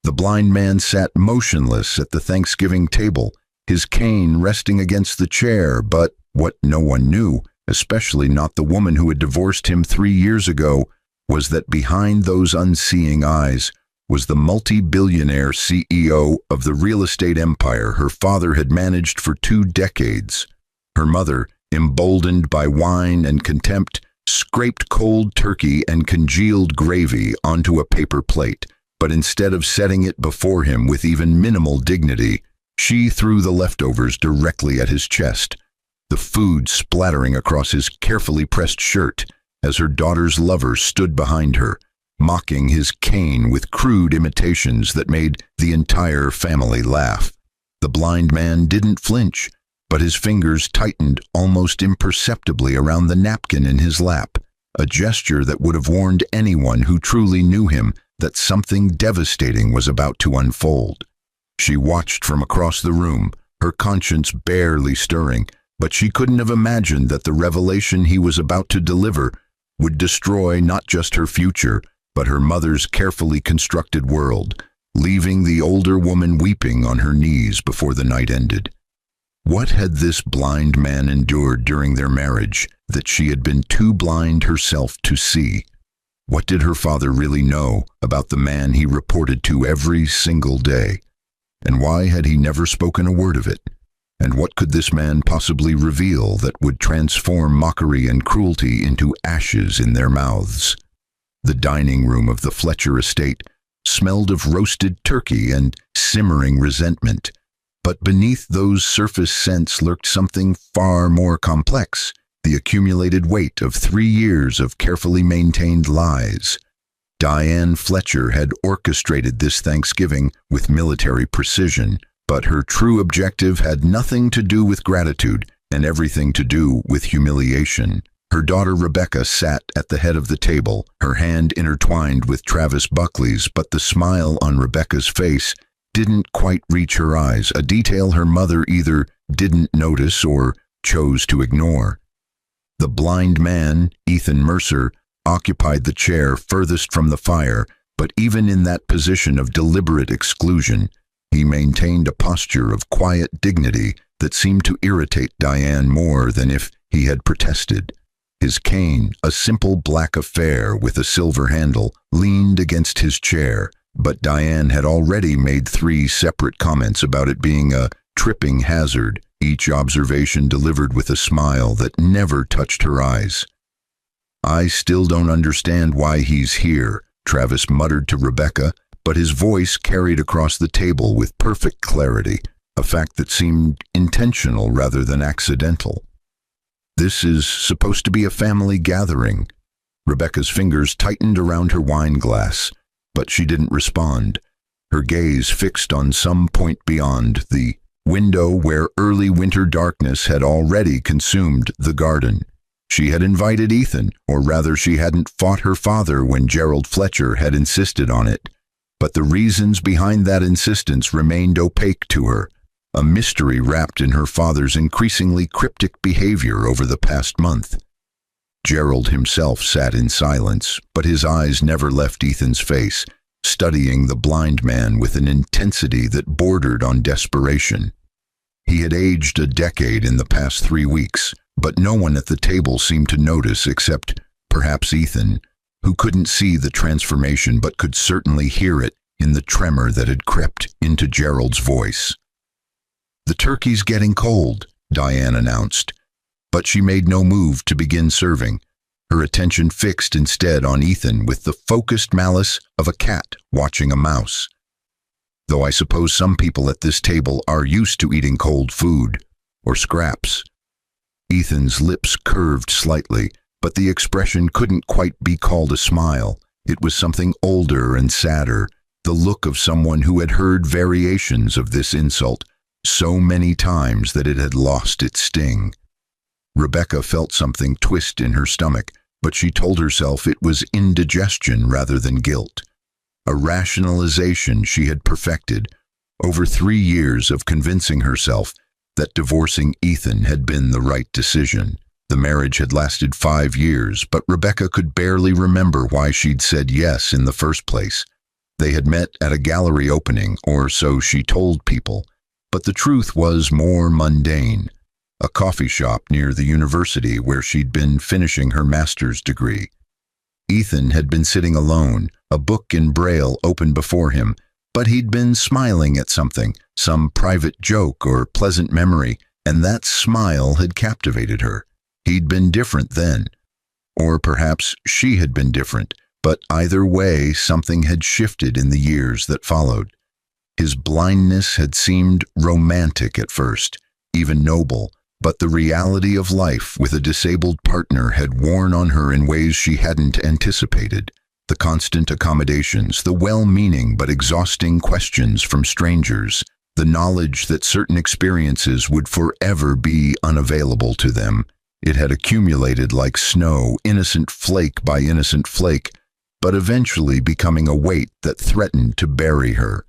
The blind man sat motionless at the Thanksgiving table, his cane resting against the chair, but what no one knew, especially not the woman who had divorced him 3 years ago, was that behind those unseeing eyes was the multi-billionaire CEO of the real estate empire her father had managed for 2 decades. Her mother, emboldened by wine and contempt, scraped cold turkey and congealed gravy onto a paper plate, but instead of setting it before him with even minimal dignity, she threw the leftovers directly at his chest, the food splattering across his carefully pressed shirt as her daughter's lover stood behind her, mocking his cane with crude imitations that made the entire family laugh. The blind man didn't flinch, but his fingers tightened almost imperceptibly around the napkin in his lap, a gesture that would have warned anyone who truly knew him that something devastating was about to unfold. She watched from across the room, her conscience barely stirring, but she couldn't have imagined that the revelation he was about to deliver would destroy not just her future, but her mother's carefully constructed world, leaving the older woman weeping on her knees before the night ended. What had this blind man endured during their marriage that she had been too blind herself to see? What did her father really know about the man he reported to every single day? And why had he never spoken a word of it? And what could this man possibly reveal that would transform mockery and cruelty into ashes in their mouths? The dining room of the Fletcher estate smelled of roasted turkey and simmering resentment, but beneath those surface scents lurked something far more complex, the accumulated weight of 3 years of carefully maintained lies. Diane Fletcher had orchestrated this Thanksgiving with military precision, but her true objective had nothing to do with gratitude and everything to do with humiliation. Her daughter Rebecca sat at the head of the table, her hand intertwined with Travis Buckley's, but the smile on Rebecca's face didn't quite reach her eyes, a detail her mother either didn't notice or chose to ignore. The blind man, Ethan Mercer, occupied the chair furthest from the fire, but even in that position of deliberate exclusion, he maintained a posture of quiet dignity that seemed to irritate Diane more than if he had protested. His cane, a simple black affair with a silver handle, leaned against his chair, but Diane had already made 3 separate comments about it being a tripping hazard, each observation delivered with a smile that never touched her eyes. "I still don't understand why he's here," Travis muttered to Rebecca, but his voice carried across the table with perfect clarity, a fact that seemed intentional rather than accidental. "This is supposed to be a family gathering." Rebecca's fingers tightened around her wine glass, but she didn't respond, her gaze fixed on some point beyond the window where early winter darkness had already consumed the garden. She had invited Ethan, or rather she hadn't fought her father when Gerald Fletcher had insisted on it, but the reasons behind that insistence remained opaque to her, a mystery wrapped in her father's increasingly cryptic behavior over the past month. Gerald himself sat in silence, but his eyes never left Ethan's face, studying the blind man with an intensity that bordered on desperation. He had aged a decade in the past 3 weeks, but no one at the table seemed to notice except perhaps Ethan, who couldn't see the transformation but could certainly hear it in the tremor that had crept into Gerald's voice. "The turkey's getting cold," Diane announced, but she made no move to begin serving, her attention fixed instead on Ethan with the focused malice of a cat watching a mouse. "Though I suppose some people at this table are used to eating cold food, or scraps." Ethan's lips curved slightly, but the expression couldn't quite be called a smile. It was something older and sadder, the look of someone who had heard variations of this insult so many times that it had lost its sting. Rebecca felt something twist in her stomach, but she told herself it was indigestion rather than guilt. A rationalization she had perfected over 3 years of convincing herself that divorcing Ethan had been the right decision. The marriage had lasted 5 years, but Rebecca could barely remember why she'd said yes in the first place. They had met at a gallery opening, or so she told people, but the truth was more mundane. A coffee shop near the university where she'd been finishing her master's degree. Ethan had been sitting alone, a book in Braille open before him, but he'd been smiling at something, some private joke or pleasant memory, and that smile had captivated her. He'd been different then. Or perhaps she had been different, but either way something had shifted in the years that followed. His blindness had seemed romantic at first, even noble, but the reality of life with a disabled partner had worn on her in ways she hadn't anticipated. The constant accommodations, the well-meaning but exhausting questions from strangers, the knowledge that certain experiences would forever be unavailable to them. It had accumulated like snow, innocent flake by innocent flake, but eventually becoming a weight that threatened to bury her.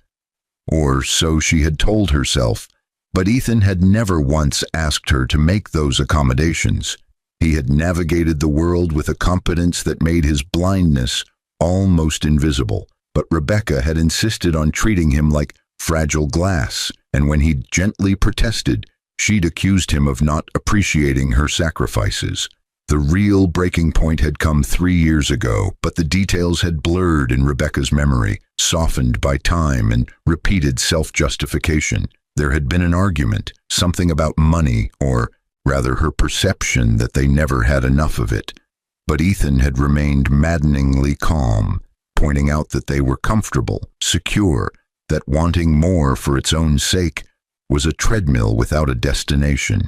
Or so she had told herself, but Ethan had never once asked her to make those accommodations. He had navigated the world with a competence that made his blindness almost invisible, but Rebecca had insisted on treating him like fragile glass, and when he gently protested, she'd accused him of not appreciating her sacrifices. The real breaking point had come 3 years ago, but the details had blurred in Rebecca's memory, softened by time and repeated self-justification. There had been an argument, something about money, or rather her perception that they never had enough of it. But Ethan had remained maddeningly calm, pointing out that they were comfortable, secure, that wanting more for its own sake was a treadmill without a destination.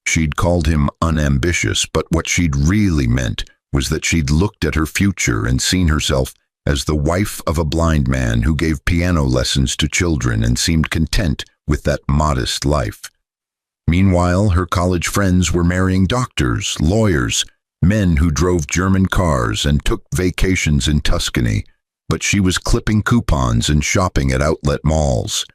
She'd called him unambitious, but what she'd really meant was that she'd looked at her future and seen herself as the wife of a blind man who gave piano lessons to children and seemed content with that modest life. Meanwhile, her college friends were marrying doctors, lawyers, men who drove German cars and took vacations in Tuscany, but she was clipping coupons and shopping at outlet malls.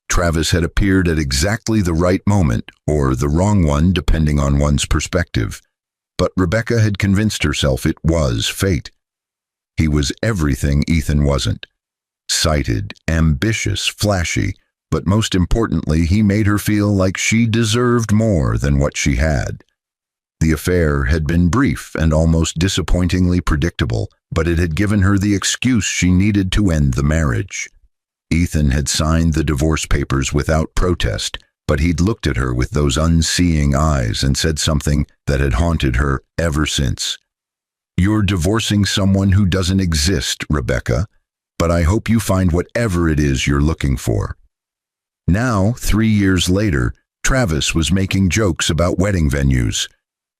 Travis had appeared at exactly the right moment, or the wrong one depending on one's perspective, but Rebecca had convinced herself it was fate. He was everything Ethan wasn't. Sighted, ambitious, flashy, but most importantly, he made her feel like she deserved more than what she had. The affair had been brief and almost disappointingly predictable, but it had given her the excuse she needed to end the marriage. Ethan had signed the divorce papers without protest, but he'd looked at her with those unseeing eyes and said something that had haunted her ever since. "You're divorcing someone who doesn't exist, Rebecca, but I hope you find whatever it is you're looking for." Now, 3 years later, Travis was making jokes about wedding venues,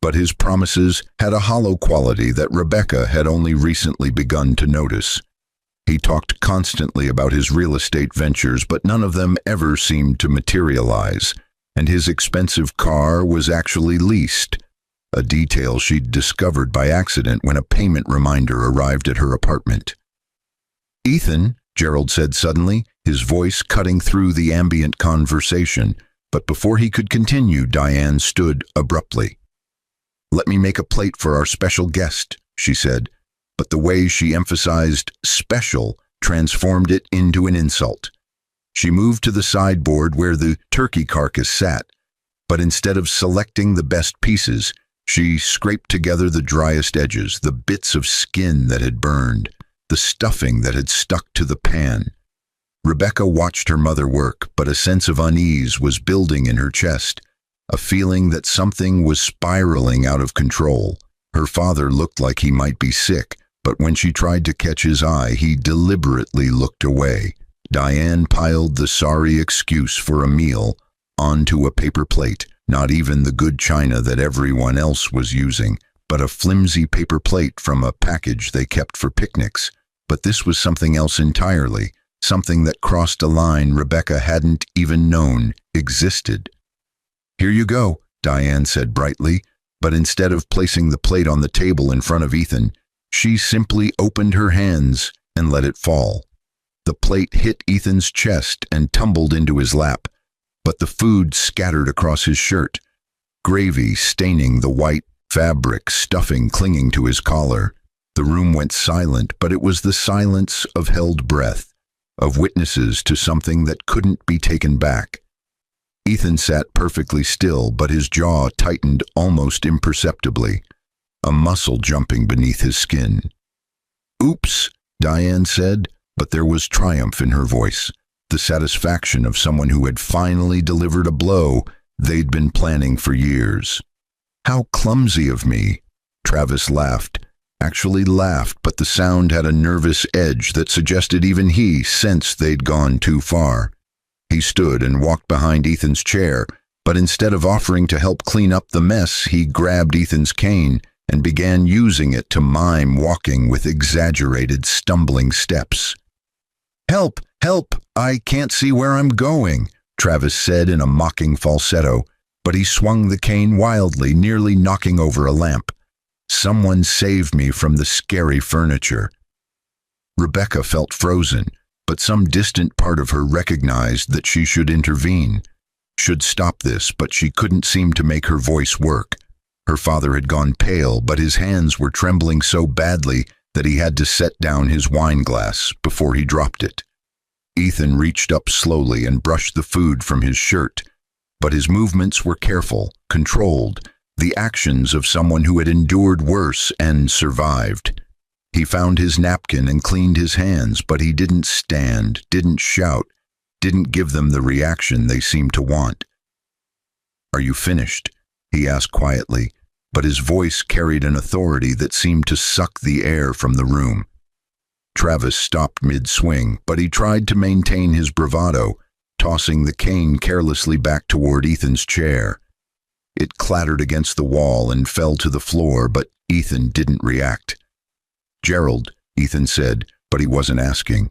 but his promises had a hollow quality that Rebecca had only recently begun to notice. He talked constantly about his real estate ventures, but none of them ever seemed to materialize, and his expensive car was actually leased, a detail she'd discovered by accident when a payment reminder arrived at her apartment. "Ethan," Gerald said suddenly, his voice cutting through the ambient conversation, but before he could continue, Diane stood abruptly. "Let me make a plate for our special guest," she said, but the way she emphasized special transformed it into an insult. She moved to the sideboard where the turkey carcass sat, but instead of selecting the best pieces, she scraped together the driest edges, the bits of skin that had burned, the stuffing that had stuck to the pan. Rebecca watched her mother work, but a sense of unease was building in her chest, a feeling that something was spiraling out of control. Her father looked like he might be sick, but when she tried to catch his eye, he deliberately looked away. Diane piled the sorry excuse for a meal onto a paper plate, not even the good china that everyone else was using, but a flimsy paper plate from a package they kept for picnics. But this was something else entirely, something that crossed a line Rebecca hadn't even known existed. "Here you go," Diane said brightly, but instead of placing the plate on the table in front of Ethan, she simply opened her hands and let it fall. The plate hit Ethan's chest and tumbled into his lap, but the food scattered across his shirt, gravy staining the white fabric, stuffing clinging to his collar. The room went silent, but it was the silence of held breath, of witnesses to something that couldn't be taken back. Ethan sat perfectly still, but his jaw tightened almost imperceptibly, a muscle jumping beneath his skin. "Oops," Diane said, but there was triumph in her voice, the satisfaction of someone who had finally delivered a blow they'd been planning for years. "How clumsy of me." Travis laughed, actually laughed, but the sound had a nervous edge that suggested even he sensed they'd gone too far. He stood and walked behind Ethan's chair, but instead of offering to help clean up the mess, he grabbed Ethan's cane and began using it to mime walking with exaggerated, stumbling steps. "Help! Help! I can't see where I'm going," Travis said in a mocking falsetto, but he swung the cane wildly, nearly knocking over a lamp. "Someone save me from the scary furniture." Rebecca felt frozen, but some distant part of her recognized that she should intervene, should stop this, but she couldn't seem to make her voice work. Her father had gone pale, but his hands were trembling so badly that he had to set down his wine glass before he dropped it. Ethan reached up slowly and brushed the food from his shirt, but his movements were careful, controlled, the actions of someone who had endured worse and survived. He found his napkin and cleaned his hands, but he didn't stand, didn't shout, didn't give them the reaction they seemed to want. "Are you finished?" he asked quietly, but his voice carried an authority that seemed to suck the air from the room. Travis stopped mid-swing, but he tried to maintain his bravado, tossing the cane carelessly back toward Ethan's chair. It clattered against the wall and fell to the floor, but Ethan didn't react. "Gerald," Ethan said, but he wasn't asking.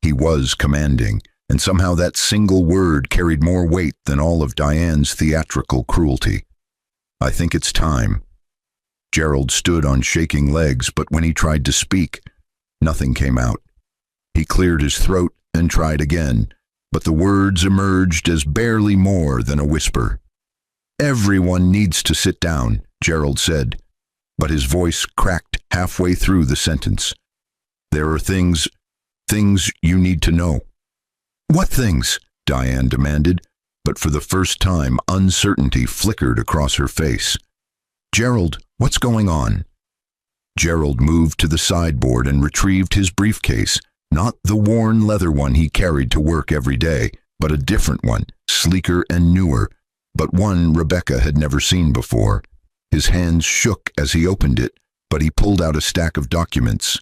He was commanding, and somehow that single word carried more weight than all of Diane's theatrical cruelty. "I think it's time." Gerald stood on shaking legs, but when he tried to speak, nothing came out. He cleared his throat and tried again, but the words emerged as barely more than a whisper. "Everyone needs to sit down," Gerald said, but his voice cracked halfway through the sentence. "There are things you need to know." "What things?" Diane demanded, but for the first time uncertainty flickered across her face. "Gerald, what's going on?" Gerald moved to the sideboard and retrieved his briefcase, not the worn leather one he carried to work every day, but a different one, sleeker and newer, but one Rebecca had never seen before. His hands shook as he opened it, but he pulled out a stack of documents.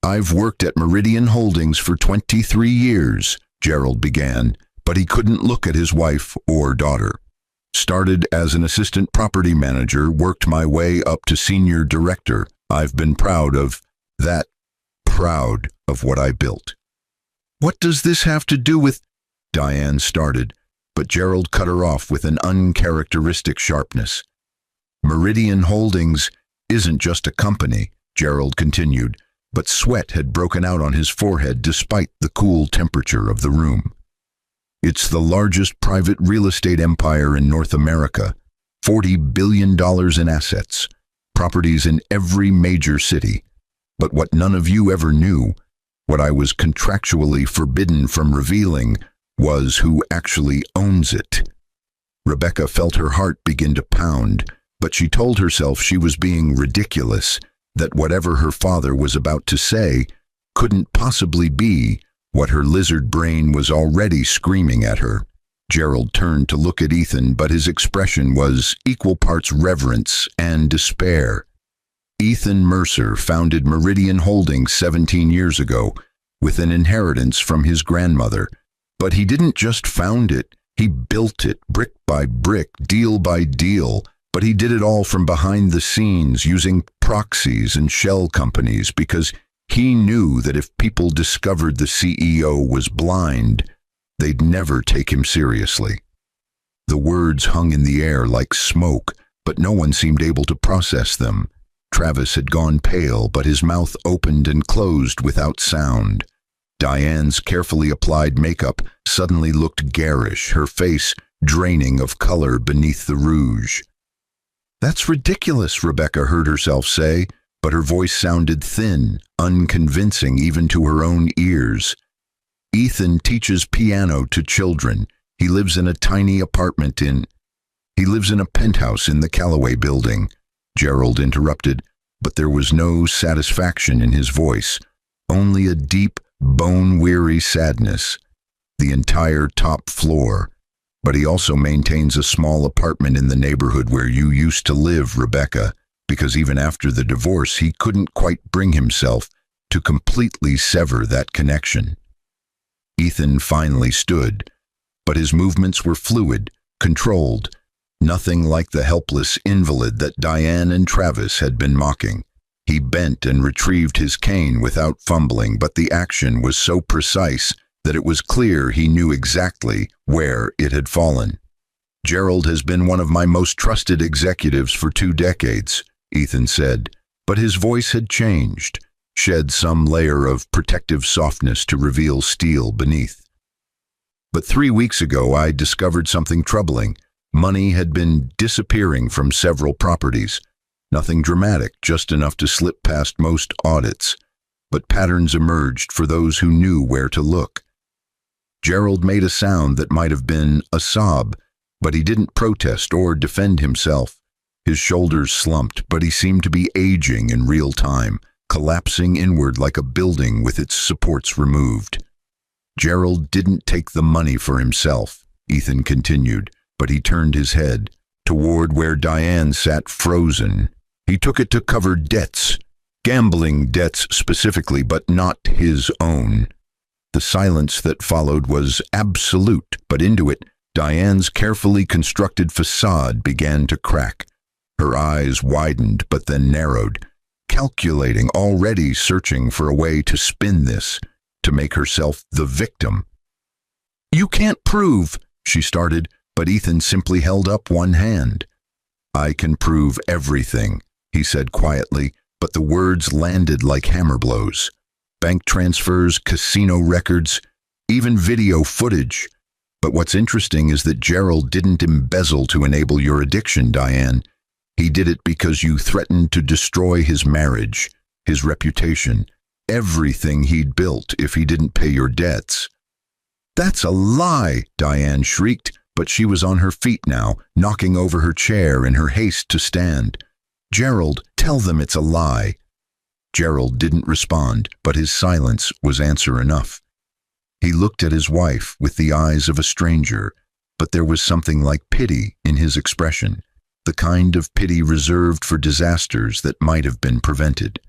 "I've worked at Meridian Holdings for 23 years, Gerald began, but he couldn't look at his wife or daughter. "Started as an assistant property manager, worked my way up to senior director. I've been proud of what I built." "What does this have to do with—" Diane started, but Gerald cut her off with an uncharacteristic sharpness. "Meridian Holdings isn't just a company," Gerald continued, but sweat had broken out on his forehead despite the cool temperature of the room. "It's the largest private real estate empire in North America, $40 billion in assets, properties in every major city. But what none of you ever knew, what I was contractually forbidden from revealing, was who actually owns it." Rebecca felt her heart begin to pound, but she told herself she was being ridiculous, that whatever her father was about to say couldn't possibly be what her lizard brain was already screaming at her. Gerald turned to look at Ethan, but his expression was equal parts reverence and despair. Ethan Mercer founded Meridian Holdings 17 years ago with an inheritance from his grandmother. But he didn't just found it, he built it brick by brick, deal by deal. But he did it all from behind the scenes using proxies and shell companies because he knew that if people discovered the CEO was blind, they'd never take him seriously. The words hung in the air like smoke, but no one seemed able to process them. Travis had gone pale, but his mouth opened and closed without sound. Diane's carefully applied makeup suddenly looked garish, her face draining of color beneath the rouge. "That's ridiculous," Rebecca heard herself say, but her voice sounded thin, unconvincing even to her own ears. Ethan teaches piano to children. He lives in a tiny apartment He lives in a penthouse in the Callaway building, Gerald interrupted, but there was no satisfaction in his voice, only a deep, bone-weary sadness. The entire top floor. But he also maintains a small apartment in the neighborhood where you used to live, Rebecca, because even after the divorce, he couldn't quite bring himself to completely sever that connection. Ethan finally stood, but his movements were fluid, controlled, nothing like the helpless invalid that Diane and Travis had been mocking. He bent and retrieved his cane without fumbling, but the action was so precise that it was clear he knew exactly where it had fallen. Gerald has been one of my most trusted executives for 2 decades, Ethan said, but his voice had changed, shed some layer of protective softness to reveal steel beneath. But 3 weeks ago I discovered something troubling. Money had been disappearing from several properties. Nothing dramatic, just enough to slip past most audits, but patterns emerged for those who knew where to look. Gerald made a sound that might have been a sob, but he didn't protest or defend himself. His shoulders slumped, but he seemed to be aging in real time, collapsing inward like a building with its supports removed. Gerald didn't take the money for himself, Ethan continued, but he turned his head toward where Diane sat frozen. He took it to cover debts, gambling debts specifically, but not his own. The silence that followed was absolute, but into it, Diane's carefully constructed facade began to crack. Her eyes widened but then narrowed, calculating, already searching for a way to spin this, to make herself the victim. "You can't prove," she started, but Ethan simply held up one hand. "I can prove everything," he said quietly, but the words landed like hammer blows. Bank transfers, casino records, even video footage. But what's interesting is that Gerald didn't embezzle to enable your addiction, Diane. He did it because you threatened to destroy his marriage, his reputation, everything he'd built if he didn't pay your debts. "That's a lie," Diane shrieked, but she was on her feet now, knocking over her chair in her haste to stand. "Gerald, tell them it's a lie." Gerald didn't respond, but his silence was answer enough. He looked at his wife with the eyes of a stranger, but there was something like pity in his expression, the kind of pity reserved for disasters that might have been prevented.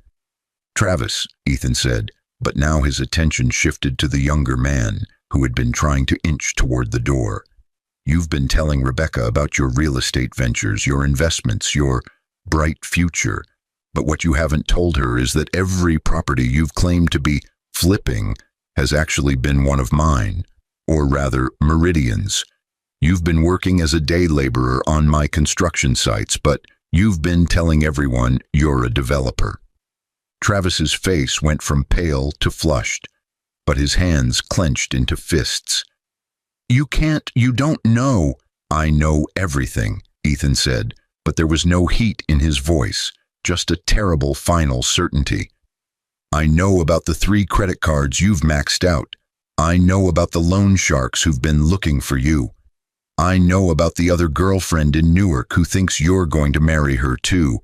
"Travis," Ethan said, but now his attention shifted to the younger man who had been trying to inch toward the door. "You've been telling Rebecca about your real estate ventures, your investments, your bright future. But what you haven't told her is that every property you've claimed to be flipping has actually been one of mine, or rather, Meridian's. You've been working as a day laborer on my construction sites, but you've been telling everyone you're a developer." Travis's face went from pale to flushed, but his hands clenched into fists. You don't know." "I know everything," Ethan said, but there was no heat in his voice, just a terrible final certainty. "I know about the 3 credit cards you've maxed out. I know about the loan sharks who've been looking for you. I know about the other girlfriend in Newark who thinks you're going to marry her too.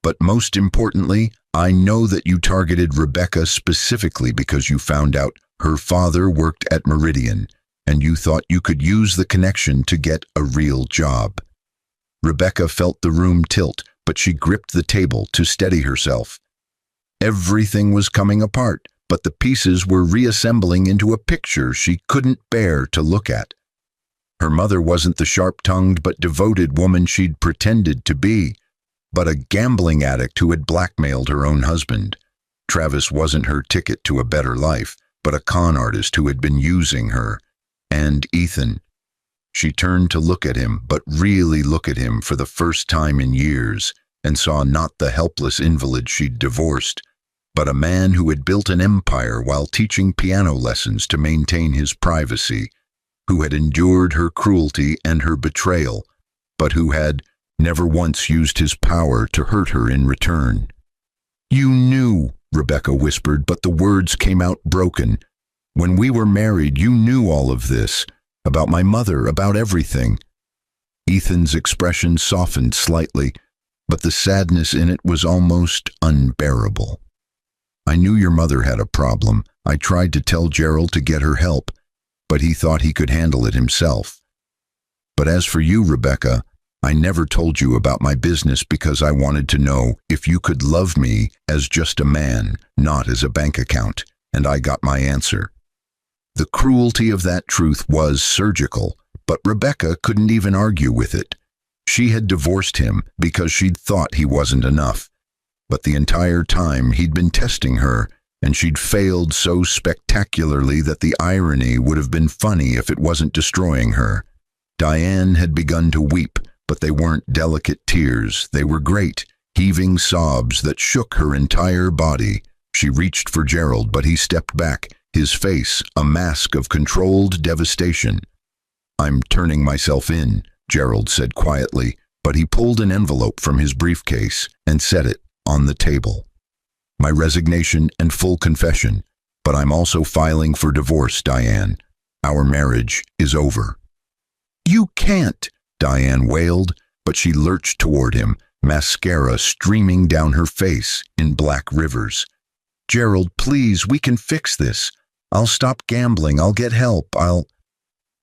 But most importantly, I know that you targeted Rebecca specifically because you found out her father worked at Meridian, and you thought you could use the connection to get a real job." Rebecca felt the room tilt, but she gripped the table to steady herself. Everything was coming apart, but the pieces were reassembling into a picture she couldn't bear to look at. Her mother wasn't the sharp-tongued but devoted woman she'd pretended to be, but a gambling addict who had blackmailed her own husband. Travis wasn't her ticket to a better life, but a con artist who had been using her. And Ethan. She turned to look at him, but really look at him for the first time in years, and saw not the helpless invalid she'd divorced, but a man who had built an empire while teaching piano lessons to maintain his privacy, who had endured her cruelty and her betrayal, but who had never once used his power to hurt her in return. You knew, Rebecca whispered, but the words came out broken. When we were married, you knew all of this. About my mother, about everything. Ethan's expression softened slightly, but the sadness in it was almost unbearable. I knew your mother had a problem. I tried to tell Gerald to get her help, but he thought he could handle it himself. But as for you, Rebecca, I never told you about my business because I wanted to know if you could love me as just a man, not as a bank account, and I got my answer. The cruelty of that truth was surgical, but Rebecca couldn't even argue with it. She had divorced him because she'd thought he wasn't enough. But the entire time he'd been testing her, and she'd failed so spectacularly that the irony would have been funny if it wasn't destroying her. Diane had begun to weep, but they weren't delicate tears. They were great, heaving sobs that shook her entire body. She reached for Gerald, but he stepped back, his face a mask of controlled devastation. I'm turning myself in, Gerald said quietly, but he pulled an envelope from his briefcase and set it on the table. My resignation and full confession, but I'm also filing for divorce, Diane. Our marriage is over. You can't, Diane wailed, but she lurched toward him, mascara streaming down her face in black rivers. Gerald, please, we can fix this. I'll stop gambling. I'll get help.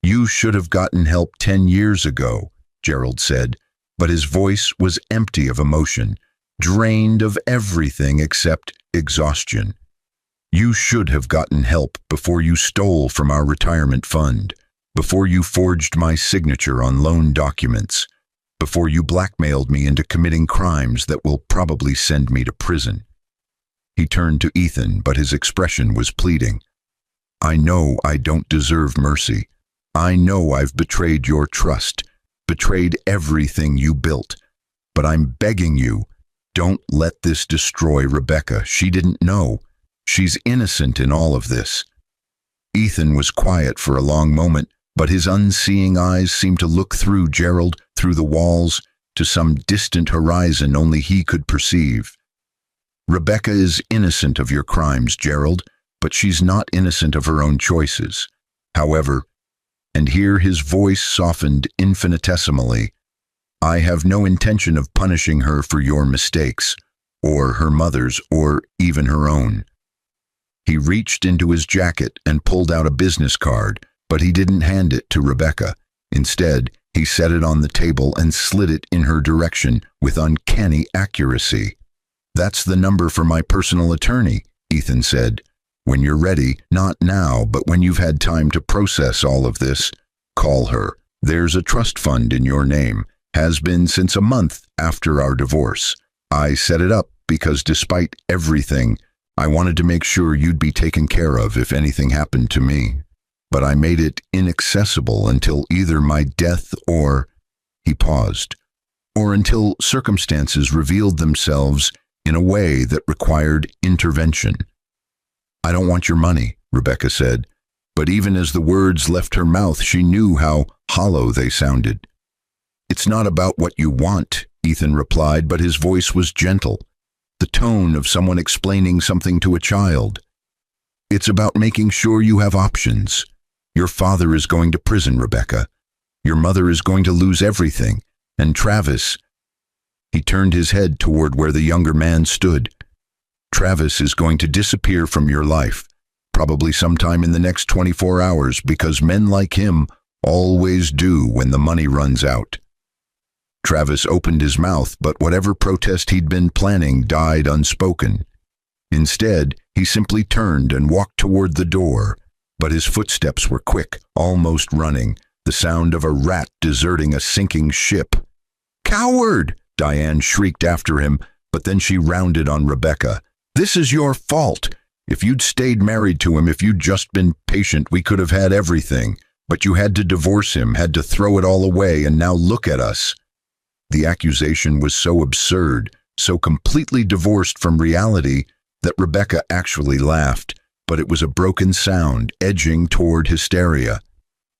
You should have gotten help 10 years ago, Gerald said, but his voice was empty of emotion, drained of everything except exhaustion. You should have gotten help before you stole from our retirement fund, before you forged my signature on loan documents, before you blackmailed me into committing crimes that will probably send me to prison. He turned to Ethan, but his expression was pleading. I know I don't deserve mercy. I know I've betrayed your trust, betrayed everything you built, but I'm begging you, don't let this destroy Rebecca. She didn't know. She's innocent in all of this. Ethan was quiet for a long moment, but his unseeing eyes seemed to look through Gerald, through the walls, to some distant horizon only he could perceive. Rebecca is innocent of your crimes, Gerald, but she's not innocent of her own choices. However, and here his voice softened infinitesimally, I have no intention of punishing her for your mistakes, or her mother's, or even her own. He reached into his jacket and pulled out a business card, but he didn't hand it to Rebecca. Instead, he set it on the table and slid it in her direction with uncanny accuracy. That's the number for my personal attorney, Ethan said. When you're ready, not now, but when you've had time to process all of this, call her. There's a trust fund in your name. Has been since a month after our divorce. I set it up because despite everything, I wanted to make sure you'd be taken care of if anything happened to me. But I made it inaccessible until either my death or, he paused, or until circumstances revealed themselves in a way that required intervention. I don't want your money, Rebecca said, but even as the words left her mouth, she knew how hollow they sounded. It's not about what you want, Ethan replied, but his voice was gentle, the tone of someone explaining something to a child. It's about making sure you have options. Your father is going to prison, Rebecca. Your mother is going to lose everything. And Travis, he turned his head toward where the younger man stood. Travis is going to disappear from your life, probably sometime in the next 24 hours, because men like him always do when the money runs out. Travis opened his mouth, but whatever protest he'd been planning died unspoken. Instead, he simply turned and walked toward the door, but his footsteps were quick, almost running, the sound of a rat deserting a sinking ship. Coward! Diane shrieked after him, but then she rounded on Rebecca. This is your fault. If you'd stayed married to him, if you'd just been patient, we could have had everything. But you had to divorce him, had to throw it all away, and now look at us. The accusation was so absurd, so completely divorced from reality, that Rebecca actually laughed, but it was a broken sound, edging toward hysteria.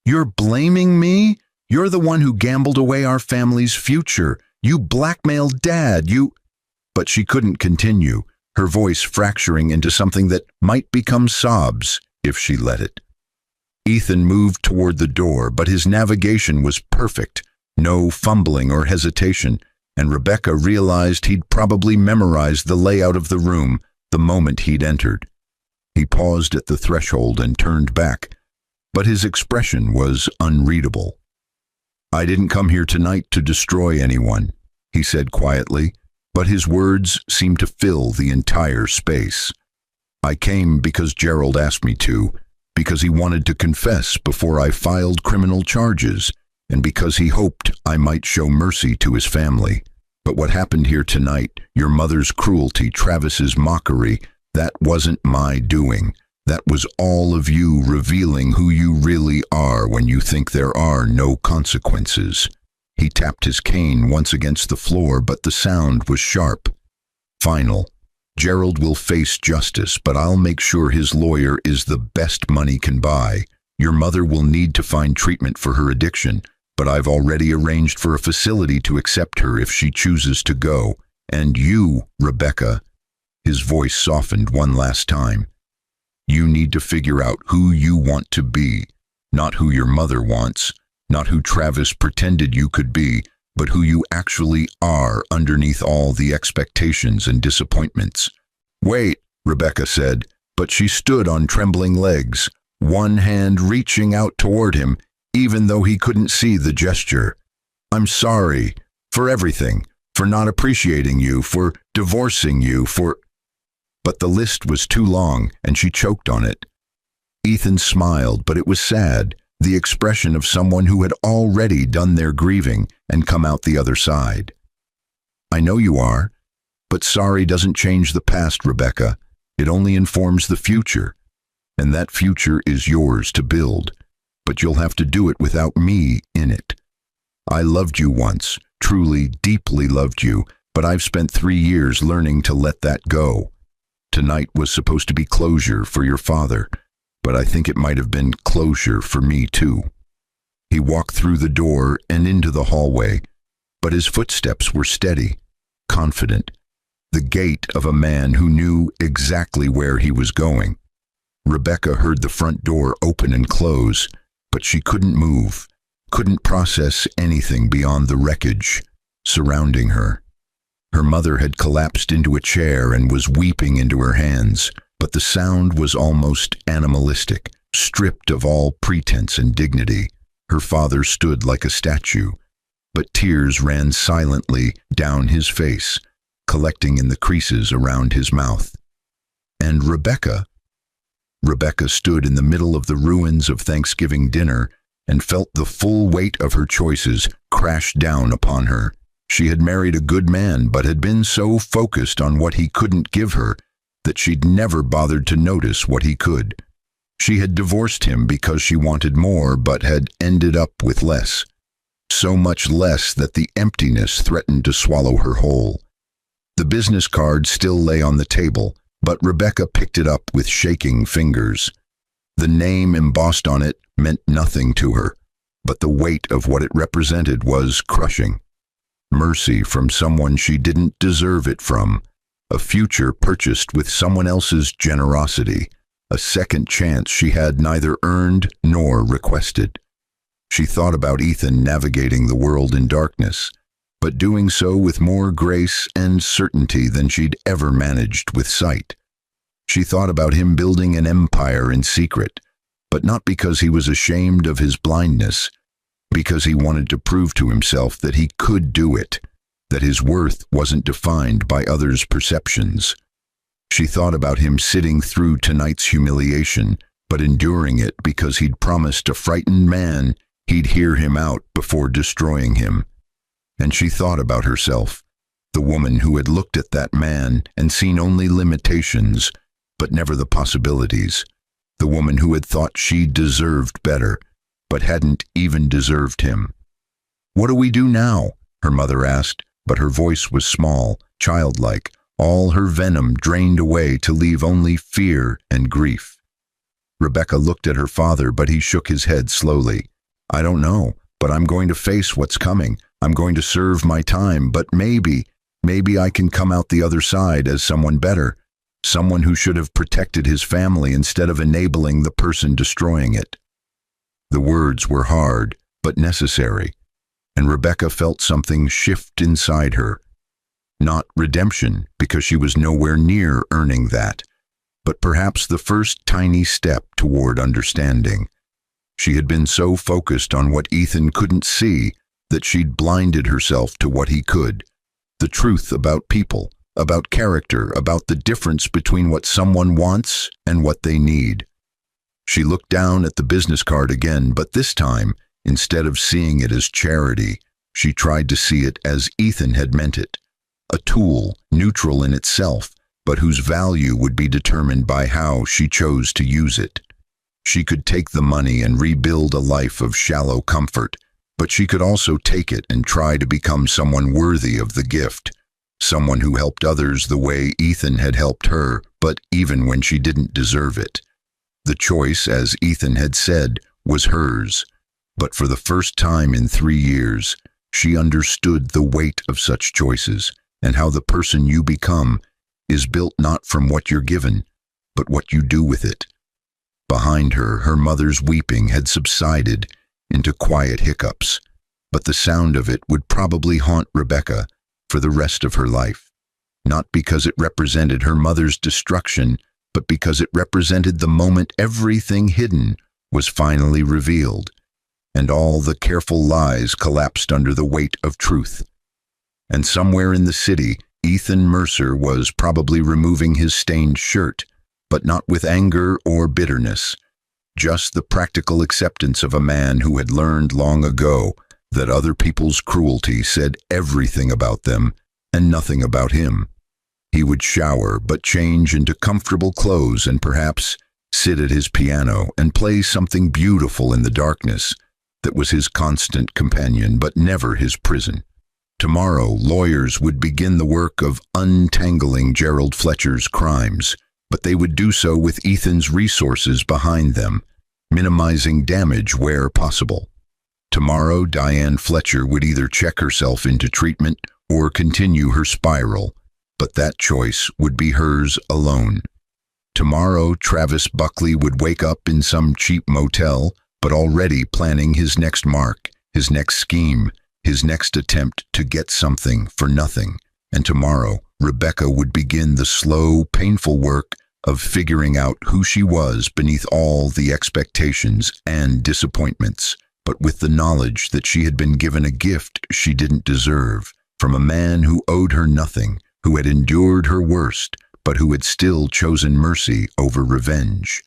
You're blaming me? You're the one who gambled away our family's future. You blackmailed Dad, you... But she couldn't continue. her voice fracturing into something that might become sobs if she let it. Ethan moved toward the door, but his navigation was perfect, no fumbling or hesitation, and Rebecca realized he'd probably memorized the layout of the room the moment he'd entered. He paused at the threshold and turned back, but his expression was unreadable. "I didn't come here tonight to destroy anyone," he said quietly, but his words seemed to fill the entire space. "I came because Gerald asked me to, because he wanted to confess before I filed criminal charges, and because he hoped I might show mercy to his family. But what happened here tonight, your mother's cruelty, Travis's mockery, that wasn't my doing. That was all of you revealing who you really are when you think there are no consequences." He tapped his cane once against the floor, but the sound was sharp. "Final. Gerald will face justice, but I'll make sure his lawyer is the best money can buy. Your mother will need to find treatment for her addiction, but I've already arranged for a facility to accept her if she chooses to go. And you, Rebecca," his voice softened one last time, "you need to figure out who you want to be, not who your mother wants, not who Travis pretended you could be, but who you actually are underneath all the expectations and disappointments." "Wait," Rebecca said, but she stood on trembling legs, one hand reaching out toward him, even though he couldn't see the gesture. "I'm sorry for everything, for not appreciating you, for divorcing you, for—" But the list was too long, and she choked on it. Ethan smiled, but it was sad, the expression of someone who had already done their grieving and come out the other side. "I know you are, but sorry doesn't change the past, Rebecca. It only informs the future, and that future is yours to build, but you'll have to do it without me in it. I loved you once, truly, deeply loved you, but I've spent 3 years learning to let that go. Tonight was supposed to be closure for your father, but I think it might have been closure for me too." He walked through the door and into the hallway, but his footsteps were steady, confident, the gait of a man who knew exactly where he was going. Rebecca heard the front door open and close, but she couldn't move, couldn't process anything beyond the wreckage surrounding her. Her mother had collapsed into a chair and was weeping into her hands, but the sound was almost animalistic, stripped of all pretense and dignity. Her father stood like a statue, but tears ran silently down his face, collecting in the creases around his mouth. And Rebecca stood in the middle of the ruins of Thanksgiving dinner and felt the full weight of her choices crash down upon her. She had married a good man, but had been so focused on what he couldn't give her that she'd never bothered to notice what he could. She had divorced him because she wanted more, but had ended up with less. So much less that the emptiness threatened to swallow her whole. The business card still lay on the table, but Rebecca picked it up with shaking fingers. The name embossed on it meant nothing to her, but the weight of what it represented was crushing. Mercy from someone she didn't deserve it from, a future purchased with someone else's generosity, a second chance she had neither earned nor requested. She thought about Ethan navigating the world in darkness, but doing so with more grace and certainty than she'd ever managed with sight. She thought about him building an empire in secret, but not because he was ashamed of his blindness, because he wanted to prove to himself that he could do it, that his worth wasn't defined by others' perceptions. She thought about him sitting through tonight's humiliation, but enduring it because he'd promised a frightened man he'd hear him out before destroying him. And she thought about herself, the woman who had looked at that man and seen only limitations, but never the possibilities, the woman who had thought she deserved better, but hadn't even deserved him. "What do we do now?" her mother asked, but her voice was small, childlike, all her venom drained away to leave only fear and grief. Rebecca looked at her father, but he shook his head slowly. "I don't know, but I'm going to face what's coming. I'm going to serve my time, but maybe I can come out the other side as someone better, someone who should have protected his family instead of enabling the person destroying it. The words were hard, but necessary, and Rebecca felt something shift inside her. Not redemption, because she was nowhere near earning that, but perhaps the first tiny step toward understanding. She had been so focused on what Ethan couldn't see that she'd blinded herself to what he could. The truth about people, about character, about the difference between what someone wants and what they need. She looked down at the business card again, but this time, instead of seeing it as charity, she tried to see it as Ethan had meant it. A tool, neutral in itself, but whose value would be determined by how she chose to use it. She could take the money and rebuild a life of shallow comfort, but she could also take it and try to become someone worthy of the gift, someone who helped others the way Ethan had helped her, but even when she didn't deserve it. The choice, as Ethan had said, was hers, but for the first time in 3 years, she understood the weight of such choices and how the person you become is built not from what you're given, but what you do with it. Behind her, her mother's weeping had subsided into quiet hiccups, but the sound of it would probably haunt Rebecca for the rest of her life, not because it represented her mother's destruction, but because it represented the moment everything hidden was finally revealed, and all the careful lies collapsed under the weight of truth. And somewhere in the city, Ethan Mercer was probably removing his stained shirt, but not with anger or bitterness, just the practical acceptance of a man who had learned long ago that other people's cruelty said everything about them and nothing about him. He would shower, but change into comfortable clothes and perhaps sit at his piano and play something beautiful in the darkness that was his constant companion, but never his prison. Tomorrow, lawyers would begin the work of untangling Gerald Fletcher's crimes, but they would do so with Ethan's resources behind them, minimizing damage where possible. Tomorrow, Diane Fletcher would either check herself into treatment or continue her spiral, but that choice would be hers alone. Tomorrow, Travis Buckley would wake up in some cheap motel, but already planning his next mark, his next scheme, his next attempt to get something for nothing. And tomorrow, Rebecca would begin the slow, painful work of figuring out who she was beneath all the expectations and disappointments, but with the knowledge that she had been given a gift she didn't deserve, from a man who owed her nothing, who had endured her worst, but who had still chosen mercy over revenge.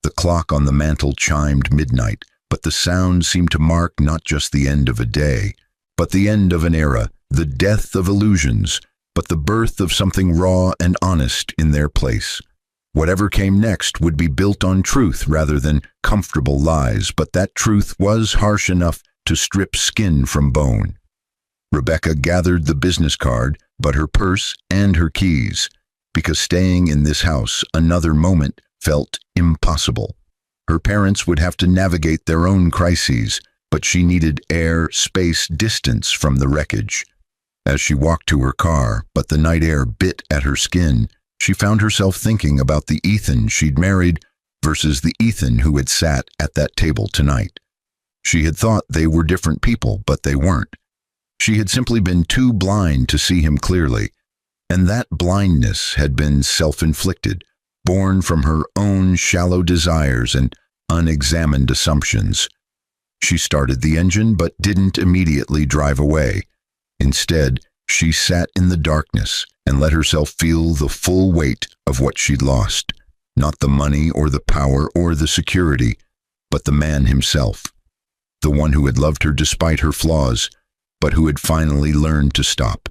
The clock on the mantel chimed midnight, but the sound seemed to mark not just the end of a day, but the end of an era, the death of illusions, but the birth of something raw and honest in their place. Whatever came next would be built on truth rather than comfortable lies, but that truth was harsh enough to strip skin from bone. Rebecca gathered the business card, but her purse and her keys, because staying in this house another moment felt impossible. Her parents would have to navigate their own crises, but she needed air, space, distance from the wreckage. As she walked to her car, but the night air bit at her skin, she found herself thinking about the Ethan she'd married versus the Ethan who had sat at that table tonight. She had thought they were different people, but they weren't. She had simply been too blind to see him clearly, and that blindness had been self-inflicted, born from her own shallow desires and unexamined assumptions. She started the engine but didn't immediately drive away. Instead, she sat in the darkness and let herself feel the full weight of what she'd lost. Not the money or the power or the security, but the man himself. The one who had loved her despite her flaws, but who had finally learned to stop,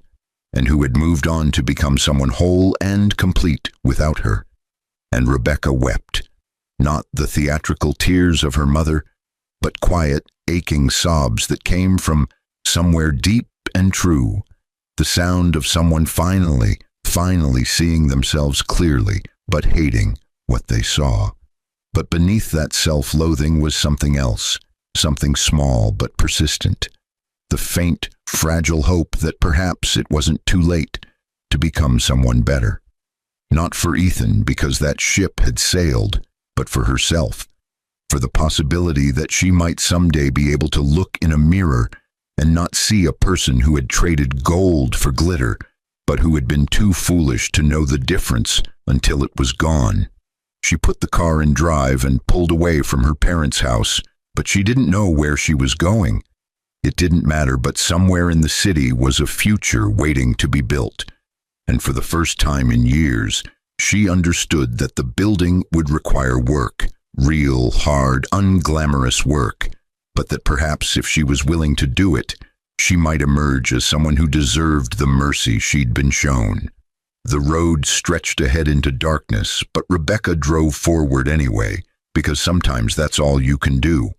and who had moved on to become someone whole and complete without her. And Rebecca wept, not the theatrical tears of her mother, but quiet, aching sobs that came from somewhere deep and true, the sound of someone finally seeing themselves clearly, but hating what they saw. But beneath that self-loathing was something else, something small but persistent, the faint, fragile hope that perhaps it wasn't too late to become someone better. Not for Ethan, because that ship had sailed, but for herself, for the possibility that she might someday be able to look in a mirror and not see a person who had traded gold for glitter, but who had been too foolish to know the difference until it was gone. She put the car in drive and pulled away from her parents' house, but she didn't know where she was going. It didn't matter, but somewhere in the city was a future waiting to be built. And for the first time in years, she understood that the building would require work, real, hard, unglamorous work, but that perhaps if she was willing to do it, she might emerge as someone who deserved the mercy she'd been shown. The road stretched ahead into darkness, but Rebecca drove forward anyway, because sometimes that's all you can do.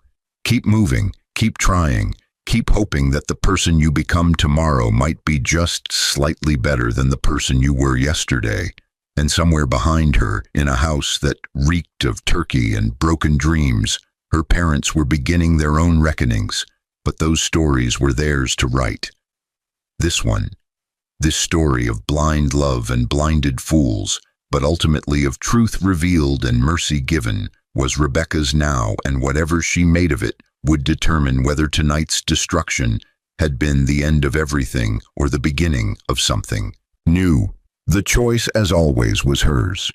Keep moving, keep trying, keep hoping that the person you become tomorrow might be just slightly better than the person you were yesterday. And somewhere behind her, in a house that reeked of turkey and broken dreams, her parents were beginning their own reckonings, but those stories were theirs to write. This story of blind love and blinded fools, but ultimately of truth revealed and mercy given, was Rebecca's now, and whatever she made of it would determine whether tonight's destruction had been the end of everything or the beginning of something new. The choice, as always, was hers.